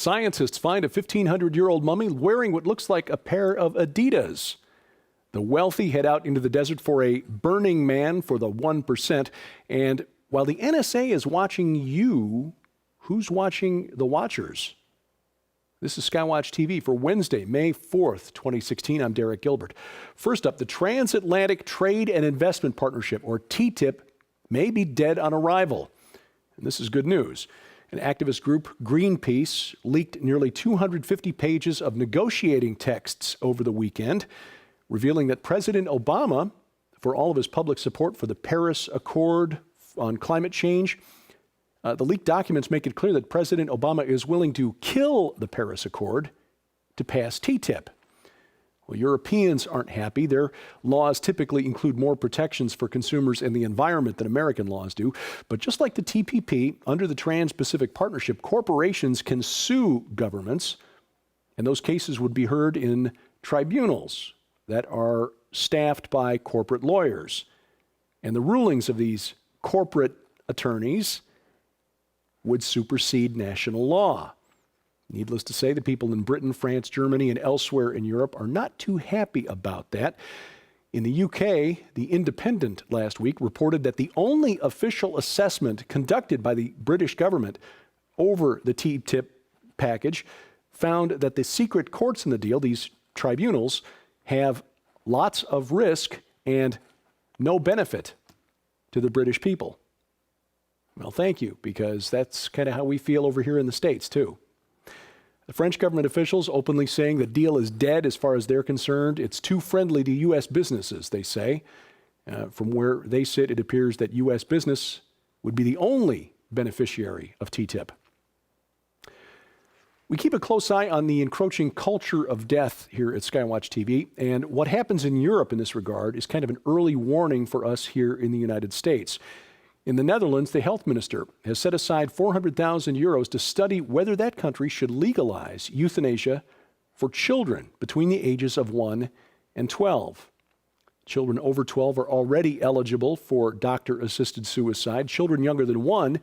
Scientists find a 1,500-year-old mummy wearing what looks like a pair of Adidas. The wealthy head out into the desert for a Burning Man for the 1%. And while the NSA is watching you, who's watching the watchers? This is SkyWatch TV for Wednesday, May 4th, 2016. I'm Derek Gilbert. First up, the Transatlantic Trade and Investment Partnership, or TTIP, may be dead on arrival. And this is good news. An activist group, Greenpeace, leaked nearly 250 pages of negotiating texts over the weekend, revealing that President Obama, for all of his public support for the Paris Accord on climate change, the leaked documents make it clear that President Obama is willing to kill the Paris Accord to pass TTIP. Well, Europeans aren't happy. Their laws typically include more protections for consumers and the environment than American laws do. But just like the TPP, under the Trans-Pacific Partnership, corporations can sue governments, and those cases would be heard in tribunals that are staffed by corporate lawyers. And the rulings of these corporate attorneys would supersede national law. Needless to say, the people in Britain, France, Germany, and elsewhere in Europe are not too happy about that. In the UK, The Independent last week reported that the only official assessment conducted by the British government over the TTIP package found that the secret courts in the deal, these tribunals, have lots of risk and no benefit to the British people. Well, thank you, because that's kind of how we feel over here in the States, too. The French government officials openly saying the deal is dead as far as they're concerned. It's too friendly to U.S. businesses, they say. From where they sit, it appears that U.S. business would be the only beneficiary of TTIP. We keep a close eye on the encroaching culture of death here at SkyWatch TV, and what happens in Europe in this regard is kind of an early warning for us here in the United States. In the Netherlands, the health minister has set aside 400,000 euros to study whether that country should legalize euthanasia for children between the ages of 1 and 12. Children over 12 are already eligible for doctor-assisted suicide. Children younger than 1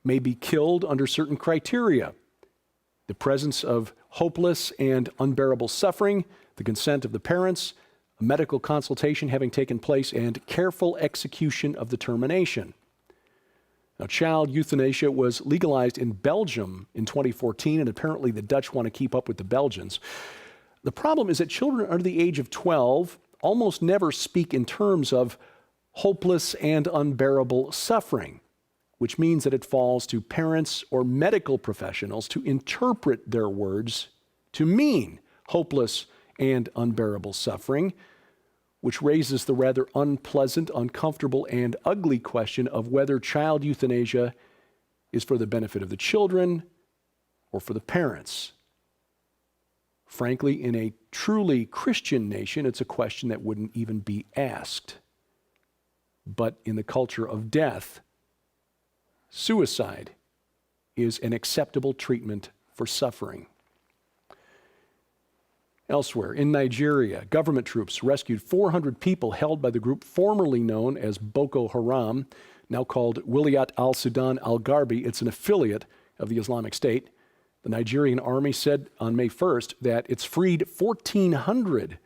may be killed under certain criteria: the presence of hopeless and unbearable suffering, the consent of the parents, a medical consultation having taken place, and careful execution of the termination. Now, child euthanasia was legalized in Belgium in 2014, and apparently the Dutch want to keep up with the Belgians. The problem is that children under the age of 12 almost never speak in terms of hopeless and unbearable suffering, which means that it falls to parents or medical professionals to interpret their words to mean hopeless and unbearable suffering, which raises the rather unpleasant, uncomfortable, and ugly question of whether child euthanasia is for the benefit of the children or for the parents. Frankly, in a truly Christian nation, it's a question that wouldn't even be asked. But in the culture of death, suicide is an acceptable treatment for suffering. Elsewhere, in Nigeria, government troops rescued 400 people held by the group formerly known as Boko Haram, now called Wilayat al-Sudan al-Gharbi. It's an affiliate of the Islamic State. The Nigerian army said on May 1st that it's freed 1,400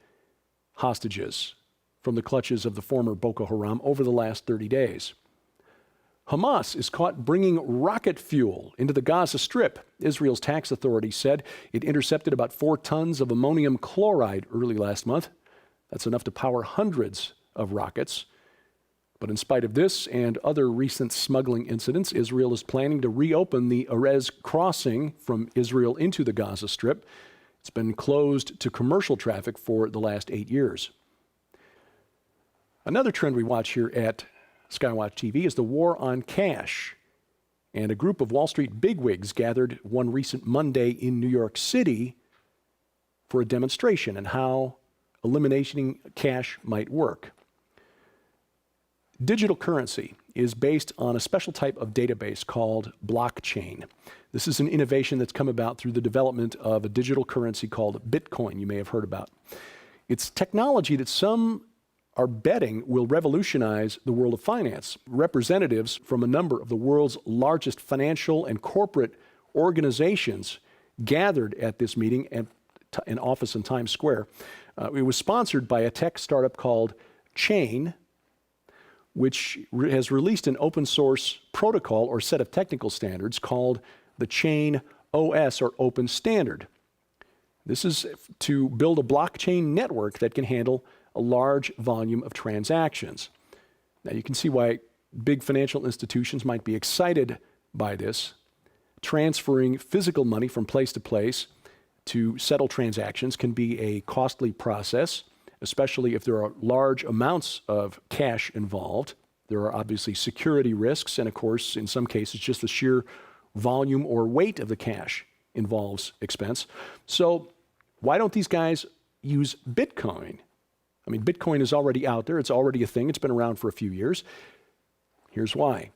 hostages from the clutches of the former Boko Haram over the last 30 days. Hamas is caught bringing rocket fuel into the Gaza Strip. Israel's tax authority said it intercepted about 4 tons of ammonium chloride early last month. That's enough to power hundreds of rockets. But in spite of this and other recent smuggling incidents, Israel is planning to reopen the Erez crossing from Israel into the Gaza Strip. It's been closed to commercial traffic for the last 8 years. Another trend we watch here at SkyWatch TV is the war on cash. And a group of Wall Street bigwigs gathered one recent Monday in New York City for a demonstration on how eliminating cash might work. Digital currency is based on a special type of database called blockchain. This is an innovation that's come about through the development of a digital currency called Bitcoin, you may have heard about. It's technology that some are betting will revolutionize the world of finance. Representatives from a number of the world's largest financial and corporate organizations gathered at this meeting at an office in Times Square. It was sponsored by a tech startup called Chain, which has released an open source protocol or set of technical standards called the Chain OS, or Open Standard. This is to build a blockchain network that can handle a large volume of transactions. Now you can see why big financial institutions might be excited by this. Transferring physical money from place to place to settle transactions can be a costly process, especially if there are large amounts of cash involved. There are obviously security risks, and of course, in some cases, just the sheer volume or weight of the cash involves expense. So why don't these guys use Bitcoin? I mean, Bitcoin is already out there. It's already a thing. It's been around for a few years. Here's why.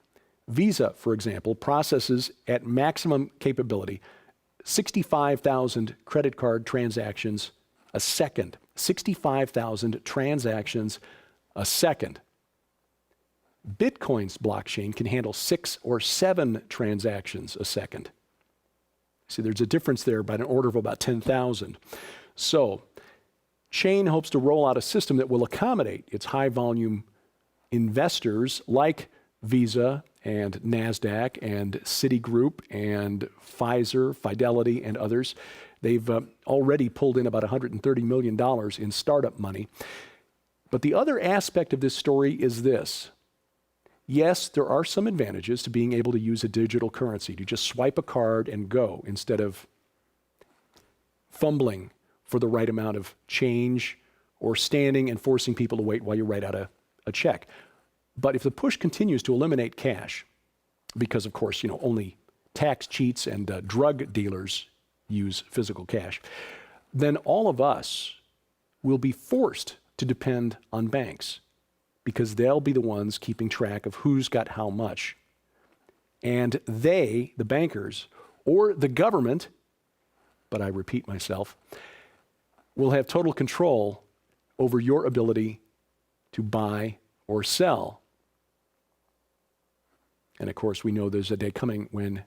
Visa, for example, processes at maximum capability 65,000 credit card transactions a second. 65,000 transactions a second. Bitcoin's blockchain can handle 6 or 7 transactions a second. See, there's a difference there by an order of about 10,000. So, Chain hopes to roll out a system that will accommodate its high-volume investors like Visa and NASDAQ and Citigroup and Pfizer, Fidelity, and others. They've already pulled in about $130 million in startup money. But the other aspect of this story is this. Yes, there are some advantages to being able to use a digital currency, to just swipe a card and go instead of fumbling for the right amount of change or standing and forcing people to wait while you write out a check. But if the push continues to eliminate cash, because of course, only tax cheats and drug dealers use physical cash, then all of us will be forced to depend on banks, because they'll be the ones keeping track of who's got how much. And they, the bankers, or the government, but I repeat myself, will have total control over your ability to buy or sell. And of course, we know there's a day coming when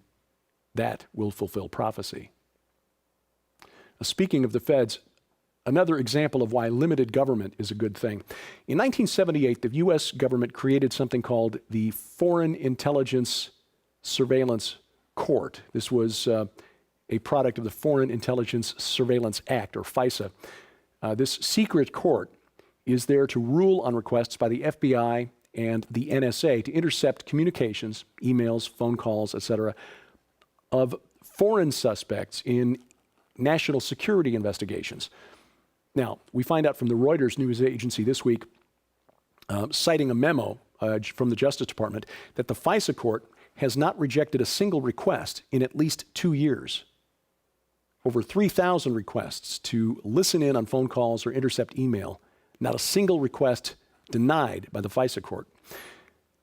that will fulfill prophecy. Now, speaking of the feds, another example of why limited government is a good thing. In 1978, the U.S. government created something called the Foreign Intelligence Surveillance Court. This was a product of the Foreign Intelligence Surveillance Act, or FISA. This secret court is there to rule on requests by the FBI and the NSA to intercept communications, emails, phone calls, etc., of foreign suspects in national security investigations. Now, we find out from the Reuters news agency this week, citing a memo from the Justice Department, that the FISA court has not rejected a single request in at least 2 years. Over 3,000 requests to listen in on phone calls or intercept email. Not a single request denied by the FISA court.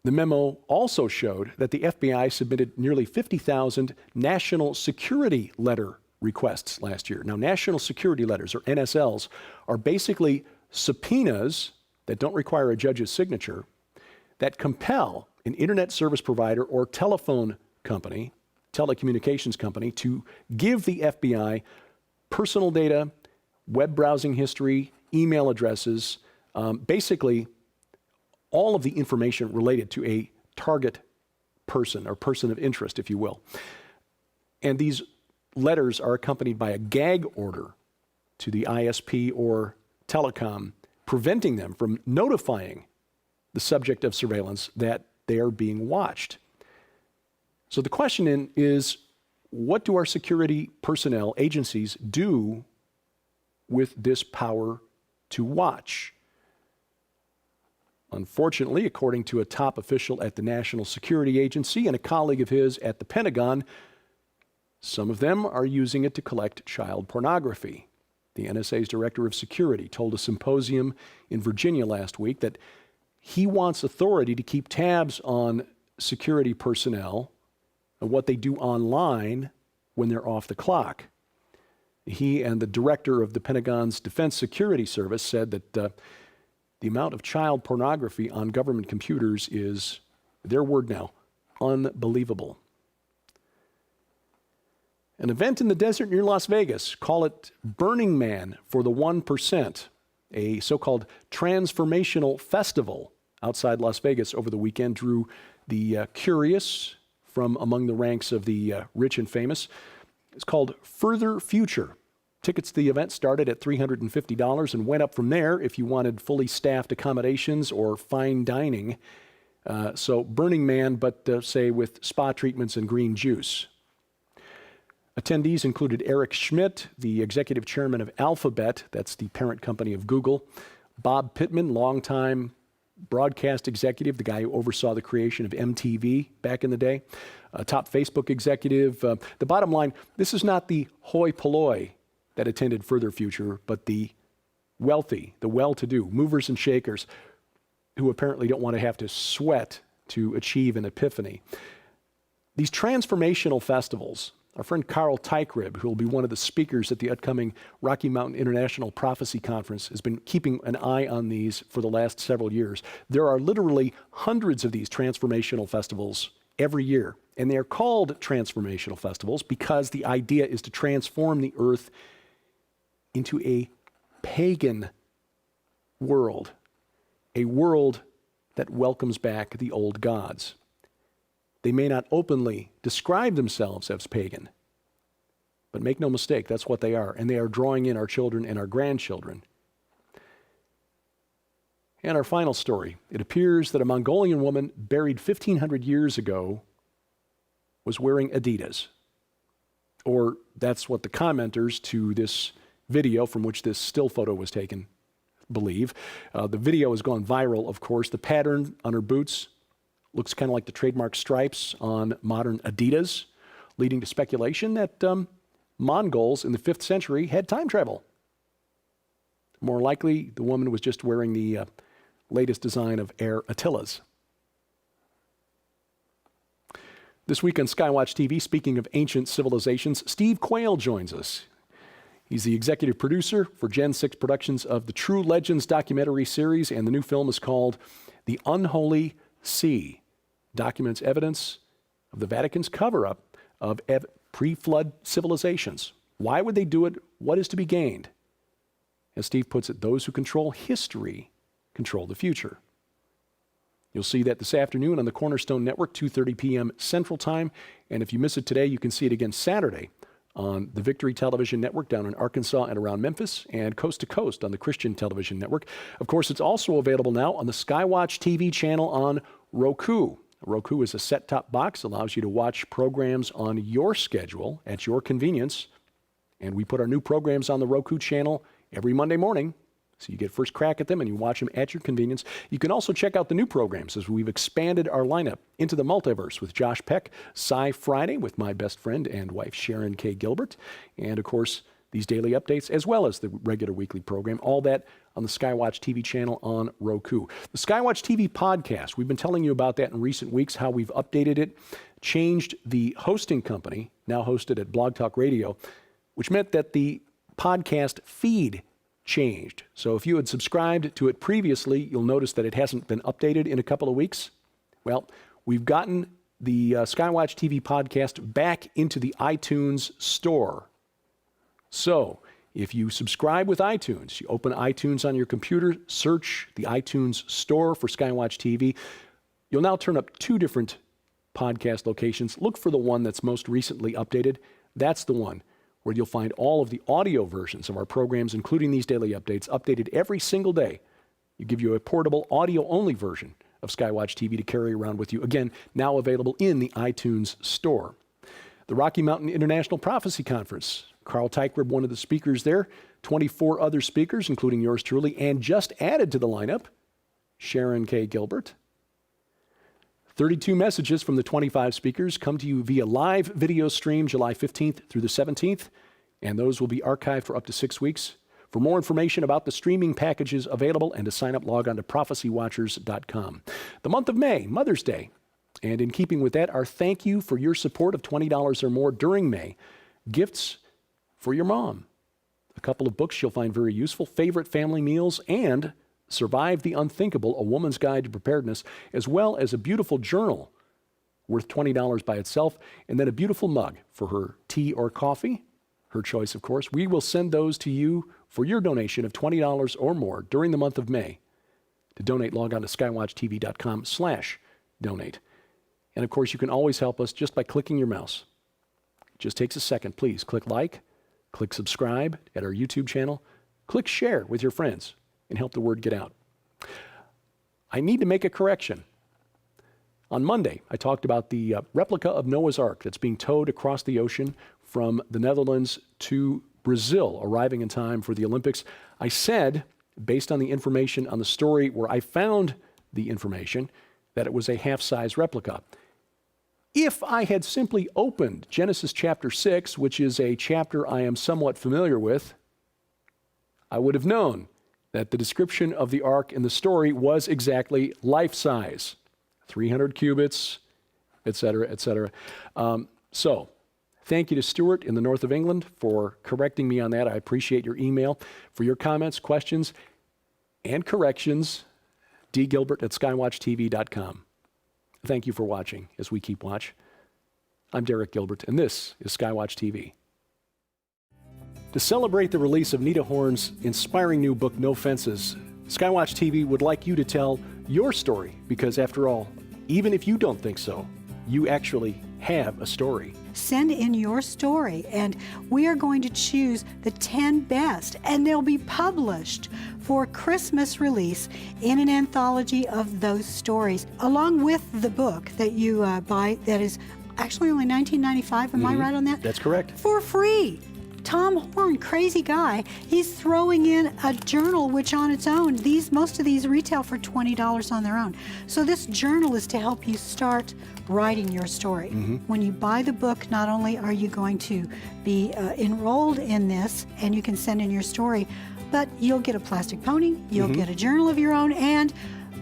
The memo also showed that the FBI submitted nearly 50,000 national security letter requests last year. Now, national security letters, or NSLs, are basically subpoenas that don't require a judge's signature that compel an internet service provider or telephone company, telecommunications company, to give the FBI personal data, web browsing history, email addresses, basically all of the information related to a target person or person of interest, if you will. And these letters are accompanied by a gag order to the ISP or telecom, preventing them from notifying the subject of surveillance that they are being watched. So the question is, what do our security personnel agencies do with this power to watch? Unfortunately, according to a top official at the National Security Agency and a colleague of his at the Pentagon, some of them are using it to collect child pornography. The NSA's director of security told a symposium in Virginia last week that he wants authority to keep tabs on security personnel and what they do online when they're off the clock. He and the director of the Pentagon's Defense Security Service said that the amount of child pornography on government computers is, their word now, unbelievable. An event in the desert near Las Vegas, call it Burning Man for the 1%, a so-called transformational festival outside Las Vegas over the weekend drew the curious from among the ranks of the rich and famous. It's called Further Future. Tickets to the event started at $350 and went up from there if you wanted fully staffed accommodations or fine dining. So Burning Man, but say with spa treatments and green juice. Attendees included Eric Schmidt, the executive chairman of Alphabet, that's the parent company of Google, Bob Pittman, longtime broadcast executive, the guy who oversaw the creation of MTV back in the day, a top Facebook executive. The bottom line, this is not the hoi polloi that attended Further Future, but the wealthy, the well-to-do, movers and shakers who apparently don't want to have to sweat to achieve an epiphany. These transformational festivals, our friend Carl Teichribb, who will be one of the speakers at the upcoming Rocky Mountain International Prophecy Conference, has been keeping an eye on these for the last several years. There are literally hundreds of these transformational festivals every year, and they are called transformational festivals because the idea is to transform the earth into a pagan world, a world that welcomes back the old gods. They may not openly describe themselves as pagan, but make no mistake, that's what they are, and they are drawing in our children and our grandchildren. And our final story, it appears that a Mongolian woman buried 1,500 years ago was wearing Adidas. Or that's what the commenters to this video from which this still photo was taken believe. The video has gone viral, of course. The pattern on her boots looks kind of like the trademark stripes on modern Adidas, leading to speculation that Mongols in the 5th century had time travel. More likely, the woman was just wearing the latest design of Air Attilas. This week on SkyWatch TV, speaking of ancient civilizations, Steve Quayle joins us. He's the executive producer for Gen 6 productions of the True Legends documentary series, and the new film is called The Unholy Sea. Documents evidence of the Vatican's cover-up of pre-flood civilizations. Why would they do it? What is to be gained? As Steve puts it, those who control history control the future. You'll see that this afternoon on the Cornerstone Network, 2:30 p.m. Central Time. And if you miss it today, you can see it again Saturday on the Victory Television Network down in Arkansas and around Memphis, and coast to coast on the Christian Television Network. Of course, it's also available now on the SkyWatch TV channel on Roku. Roku is a set-top box, allows you to watch programs on your schedule at your convenience. And we put our new programs on the Roku channel every Monday morning. So you get first crack at them and you watch them at your convenience. You can also check out the new programs as we've expanded our lineup into the multiverse with Josh Peck, Sci Friday with my best friend and wife Sharon K. Gilbert, and of course these daily updates as well as the regular weekly program, all that on the SkyWatch TV channel on Roku. The SkyWatch TV podcast, we've been telling you about that in recent weeks, how we've updated it, changed the hosting company, now hosted at Blog Talk Radio, which meant that the podcast feed changed. So if you had subscribed to it previously, you'll notice that it hasn't been updated in a couple of weeks. Well, we've gotten the SkyWatch TV podcast back into the iTunes store. So if you subscribe with iTunes, you open iTunes on your computer, search the iTunes store for SkyWatch TV, you'll now turn up 2 different podcast locations. Look for the one that's most recently updated. That's the one where you'll find all of the audio versions of our programs, including these daily updates, updated every single day. We give you a portable audio-only version of SkyWatch TV to carry around with you. Again, now available in the iTunes store. The Rocky Mountain International Prophecy Conference. Carl Teichribb, one of the speakers there, 24 other speakers, including yours truly, and just added to the lineup, Sharon K. Gilbert. 32 messages from the 25 speakers come to you via live video stream July 15th through the 17th, and those will be archived for up to 6 weeks. For more information about the streaming packages available and to sign up, log on to prophecywatchers.com. The month of May, Mother's Day, and in keeping with that, our thank you for your support of $20 or more during May. Gifts for your mom. A couple of books you'll find very useful, Favorite Family Meals, and Survive the Unthinkable, A Woman's Guide to Preparedness, as well as a beautiful journal worth $20 by itself, and then a beautiful mug for her tea, or coffee, her choice, of course, we will send those to you for your donation of $20 or more during the month of May. To donate, log on to skywatchtv.com/donate. And of course, you can always help us just by clicking your mouse. It just takes a second. Please click like, click subscribe at our YouTube channel, click share with your friends, and help the word get out. I need to make a correction. On Monday, I talked about the replica of Noah's Ark that's being towed across the ocean from the Netherlands to Brazil, arriving in time for the Olympics. I said, based on the information on the story where I found the information, that it was a half-size replica. If I had simply opened Genesis chapter 6, which is a chapter I am somewhat familiar with, I would have known that the description of the ark in the story was exactly life-size, 300 cubits, etc., etc. So, thank you to Stuart in the north of England for correcting me on that. I appreciate your email. For your comments, questions, and corrections, dgilbert@skywatchtv.com. Thank you for watching as we keep watch. I'm Derek Gilbert, and this is Skywatch TV. To celebrate the release of Nita Horn's inspiring new book, No Fences, Skywatch TV would like you to tell your story, because after all, even if you don't think so, you actually have a story. Send in your story, and we are going to choose the 10 best, and they'll be published for Christmas release in an anthology of those stories, along with the book that you buy that is actually only $19.95. Am I right on that? That's correct. For free. Tom Horn, crazy guy, he's throwing in a journal, which on its own, most of these retail for $20 on their own. So this journal is to help you start writing your story. When you buy the book, not only are you going to be enrolled in this, and you can send in your story, but you'll get a plastic pony, you'll get a journal of your own, and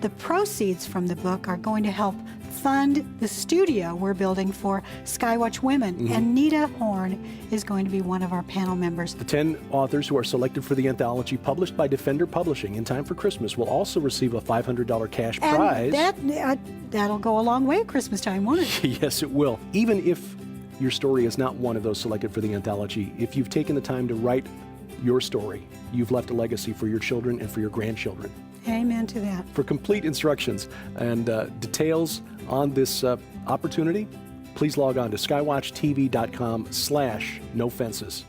the proceeds from the book are going to help fund the studio we're building for Skywatch Women, and Nita Horn is going to be one of our panel members. The 10 authors who are selected for the anthology published by Defender Publishing in time for Christmas will also receive a $500 cash prize. That'll go a long way at Christmas time, won't it? Yes, it will. Even if your story is not one of those selected for the anthology, if you've taken the time to write your story, you've left a legacy for your children and for your grandchildren. Amen to that. For complete instructions and details on this opportunity, please log on to skywatchtv.com/nofences.